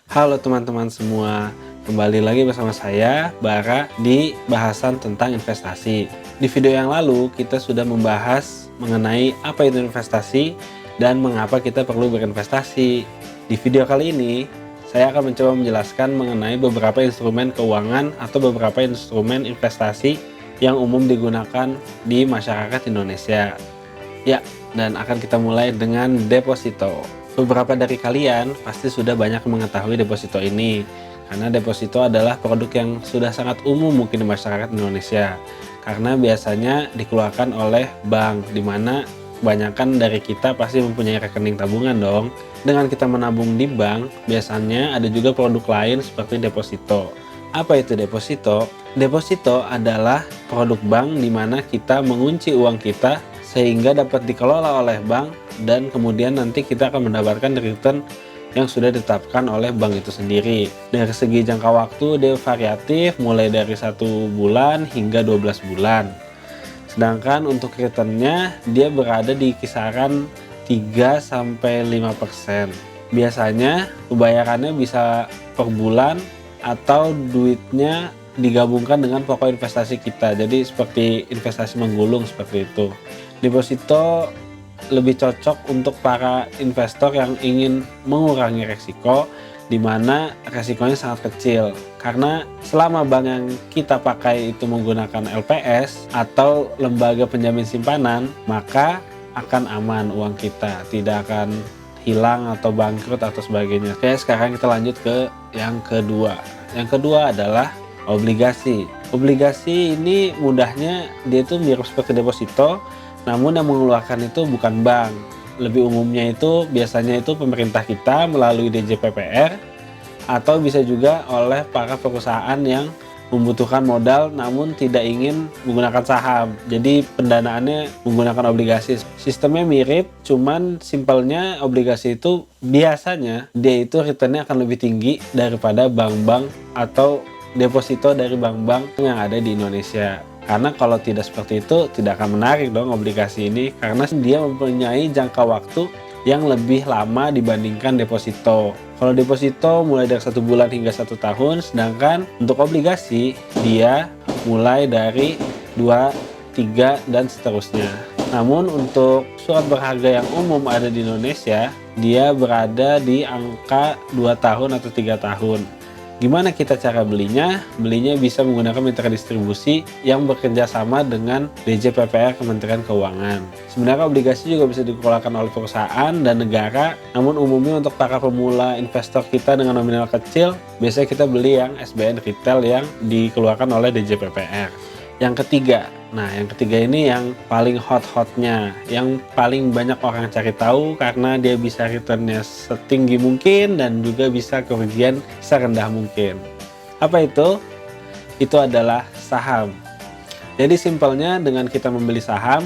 Halo teman-teman semua, kembali lagi bersama saya, Bara, di bahasan tentang investasi. Di video yang lalu, kita sudah membahas mengenai apa itu investasi dan mengapa kita perlu berinvestasi. Di video kali ini, saya akan mencoba menjelaskan mengenai beberapa instrumen keuangan atau beberapa instrumen investasi yang umum digunakan di masyarakat Indonesia. Ya, dan akan kita mulai dengan deposito. Beberapa dari kalian pasti sudah banyak mengetahui deposito ini, karena deposito adalah produk yang sudah sangat umum mungkin di masyarakat Indonesia. Karena biasanya dikeluarkan oleh bank, di mana kebanyakan dari kita pasti mempunyai rekening tabungan dong. Dengan kita menabung di bank, biasanya ada juga produk lain seperti deposito. Apa itu deposito? Deposito adalah produk bank di mana kita mengunci uang kita sehingga dapat dikelola oleh bank dan kemudian nanti kita akan mendapatkan return yang sudah ditetapkan oleh bank itu sendiri. Dari segi jangka waktu dia variatif, mulai dari 1 bulan hingga 12 bulan. Sedangkan untuk returnnya dia berada di kisaran 3-5%. Biasanya pembayarannya bisa per bulan atau duitnya digabungkan dengan pokok investasi kita. Jadi seperti investasi menggulung seperti itu. Deposito lebih cocok untuk para investor yang ingin mengurangi resiko, di mana resikonya sangat kecil. Karena selama bank yang kita pakai itu menggunakan LPS atau lembaga penjamin simpanan, maka akan aman uang kita, tidak akan hilang atau bangkrut atau sebagainya. Oke, sekarang kita lanjut ke yang kedua. Yang kedua adalah obligasi. Obligasi ini mudahnya dia itu mirip seperti deposito, namun yang mengeluarkan itu bukan bank. Lebih umumnya itu biasanya itu pemerintah kita melalui DJPPR atau bisa juga oleh para perusahaan yang membutuhkan modal namun tidak ingin menggunakan saham. Jadi pendanaannya menggunakan obligasi. Sistemnya mirip, cuman simpelnya obligasi itu biasanya dia itu returnnya akan lebih tinggi daripada bank-bank atau deposito dari bank-bank yang ada di Indonesia. Karena kalau tidak seperti itu, tidak akan menarik dong obligasi ini, karena dia mempunyai jangka waktu yang lebih lama dibandingkan deposito. Kalau deposito mulai dari 1 bulan hingga 1 tahun, sedangkan untuk obligasi dia mulai dari 2, 3, dan seterusnya. Namun untuk surat berharga yang umum ada di Indonesia, dia berada di angka 2 tahun atau 3 tahun. Gimana kita cara belinya? Belinya bisa menggunakan mitra distribusi yang bekerja sama dengan DJPPR Kementerian Keuangan. Sebenarnya obligasi juga bisa dikeluarkan oleh perusahaan dan negara, namun umumnya untuk para pemula investor kita dengan nominal kecil, biasanya kita beli yang SBN retail yang dikeluarkan oleh DJPPR. Yang ketiga, yang ketiga ini yang paling hot-hotnya, yang paling banyak orang cari tahu karena dia bisa returnnya setinggi mungkin dan juga bisa kerugian serendah mungkin. Apa itu? Itu adalah saham. Jadi simpelnya dengan kita membeli saham,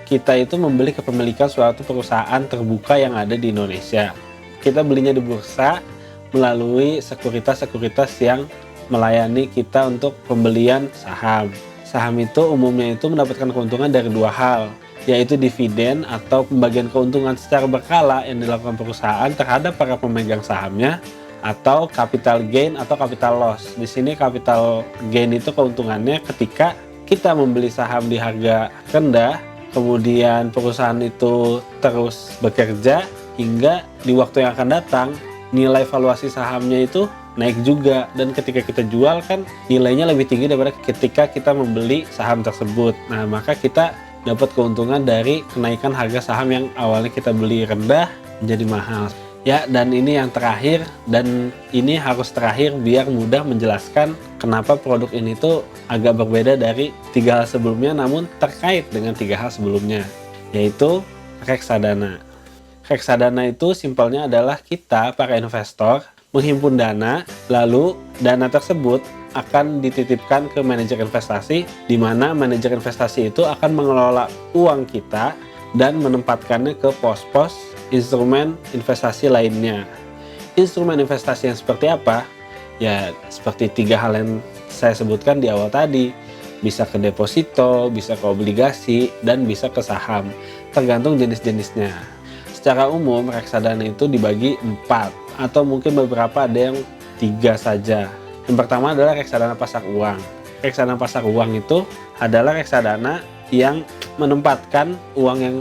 kita itu membeli kepemilikan suatu perusahaan terbuka yang ada di Indonesia. Kita belinya di bursa melalui sekuritas-sekuritas yang melayani kita untuk pembelian saham. Saham itu umumnya itu mendapatkan keuntungan dari 2 hal, yaitu dividen atau pembagian keuntungan secara berkala yang dilakukan perusahaan terhadap para pemegang sahamnya, atau capital gain atau capital loss. Di sini capital gain itu keuntungannya ketika kita membeli saham di harga rendah, kemudian perusahaan itu terus bekerja hingga di waktu yang akan datang nilai valuasi sahamnya itu naik juga, dan ketika kita jual kan nilainya lebih tinggi daripada ketika kita membeli saham tersebut. Nah, maka kita dapat keuntungan dari kenaikan harga saham yang awalnya kita beli rendah menjadi mahal. Ya, dan ini yang terakhir, dan ini harus terakhir biar mudah menjelaskan kenapa produk ini tuh agak berbeda dari 3 hal sebelumnya namun terkait dengan 3 hal sebelumnya, yaitu reksadana. Reksadana itu simpelnya adalah kita para investor menghimpun dana, lalu dana tersebut akan dititipkan ke manajer investasi, di mana manajer investasi itu akan mengelola uang kita dan menempatkannya ke pos-pos instrumen investasi lainnya. Instrumen investasi yang seperti apa? Ya, seperti 3 hal yang saya sebutkan di awal tadi. Bisa ke deposito, bisa ke obligasi, dan bisa ke saham. Tergantung jenis-jenisnya. Secara umum reksadana itu dibagi 4. atau mungkin beberapa ada yang 3 saja. Yang pertama adalah reksadana pasar uang. Reksadana pasar uang itu adalah reksadana yang menempatkan uang yang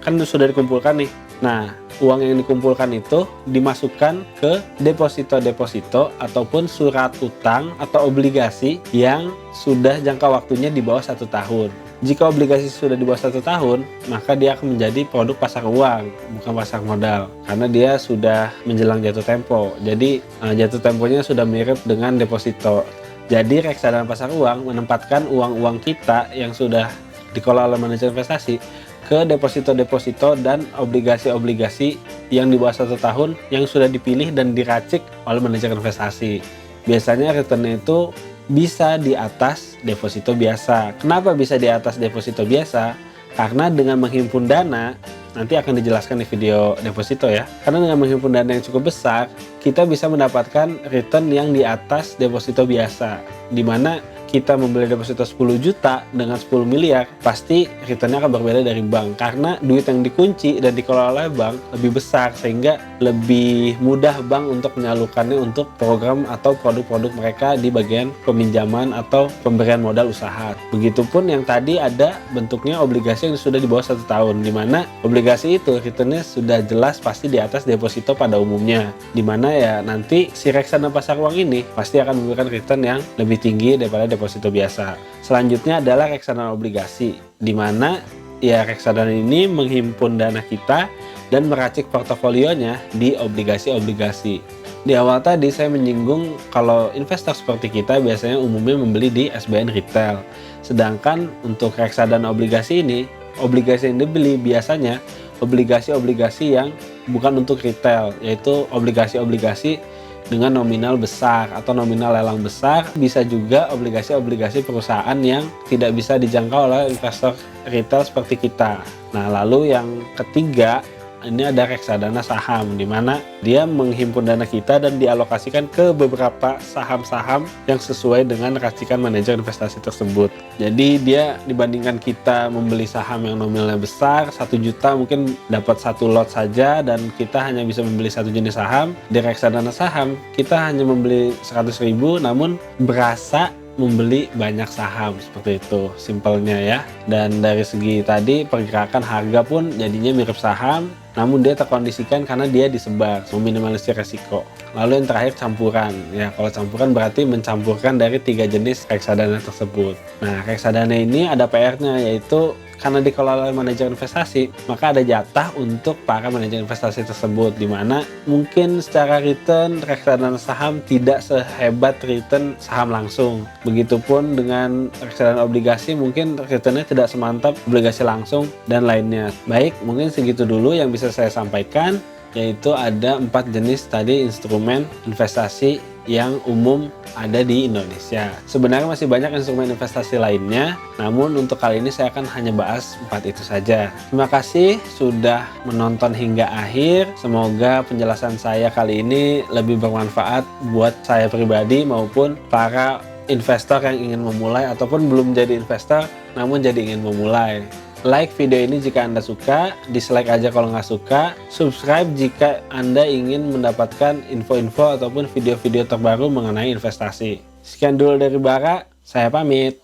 kan sudah dikumpulkan nih. Nah, uang yang dikumpulkan itu dimasukkan ke deposito-deposito ataupun surat utang atau obligasi yang sudah jangka waktunya di bawah 1 tahun. Jika obligasi sudah di bawah 1 tahun, maka dia akan menjadi produk pasar uang, bukan pasar modal, karena dia sudah menjelang jatuh tempo. Jadi jatuh temponya sudah mirip dengan deposito. Jadi reksadana pasar uang menempatkan uang-uang kita yang sudah dikelola oleh manajer investasi ke deposito-deposito dan obligasi-obligasi yang di bawah 1 tahun yang sudah dipilih dan diracik oleh manajer investasi. Biasanya returnnya itu bisa di atas deposito biasa. Kenapa bisa di atas deposito biasa? Karena dengan menghimpun dana, nanti akan dijelaskan di video deposito ya. Karena dengan menghimpun dana yang cukup besar, kita bisa mendapatkan return yang di atas deposito biasa. Dimana kita membeli deposito 10 juta dengan 10 miliar, pasti returnnya akan berbeda dari bank. Karena duit yang dikunci dan dikelola oleh bank lebih besar, sehingga lebih mudah bank untuk menyalurkannya untuk program atau produk-produk mereka di bagian peminjaman atau pemberian modal usaha. Begitupun yang tadi ada bentuknya obligasi yang sudah di bawah 1 tahun, dimana obligasi itu returnnya sudah jelas pasti di atas deposito pada umumnya. Dimana ya nanti si reksadana pasar uang ini pasti akan memberikan return yang lebih tinggi daripada deposito biasa. Selanjutnya adalah reksadana obligasi, di mana ya reksadana ini menghimpun dana kita dan meracik portofolionya di obligasi-obligasi. Di awal tadi saya menyinggung kalau investor seperti kita biasanya umumnya membeli di SBN retail. Sedangkan untuk reksadana obligasi ini, obligasi yang dibeli biasanya obligasi-obligasi yang bukan untuk retail, yaitu obligasi-obligasi dengan nominal besar atau nominal lelang besar. Bisa juga obligasi-obligasi perusahaan yang tidak bisa dijangkau oleh investor retail seperti kita. Nah, lalu yang ketiga, ini ada reksadana saham, di mana dia menghimpun dana kita dan dialokasikan ke beberapa saham-saham yang sesuai dengan racikan manajer investasi tersebut. Jadi dia dibandingkan kita membeli saham yang nominalnya besar, 1 juta mungkin dapat 1 lot saja, dan kita hanya bisa membeli 1 jenis saham. Di reksadana saham kita hanya membeli 100.000 namun berasa membeli banyak saham, seperti itu simpelnya ya. Dan dari segi tadi pergerakan harga pun jadinya mirip saham, namun dia terkondisikan karena dia disebar, meminimalisir resiko. Lalu yang terakhir campuran. Ya, kalau campuran berarti mencampurkan dari 3 jenis reksadana tersebut. Nah, reksadana ini ada PR-nya, yaitu karena dikelola oleh manajer investasi, maka ada jatah untuk para manajer investasi tersebut, di mana mungkin secara return reksadana saham tidak sehebat return saham langsung. Begitupun dengan reksadana obligasi, mungkin returnnya tidak semantap obligasi langsung dan lainnya. Baik, mungkin segitu dulu yang bisa saya sampaikan, yaitu ada 4 jenis tadi instrumen investasi yang umum ada di Indonesia. Sebenarnya masih banyak instrumen investasi lainnya, namun untuk kali ini saya akan hanya bahas 4 itu saja. Terima kasih sudah menonton hingga akhir. Semoga penjelasan saya kali ini lebih bermanfaat buat saya pribadi maupun para investor yang ingin memulai ataupun belum jadi investor namun jadi ingin memulai. Like video ini jika Anda suka, dislike aja kalau nggak suka, subscribe jika Anda ingin mendapatkan info-info ataupun video-video terbaru mengenai investasi. Sekian dulu dari Bara, saya pamit.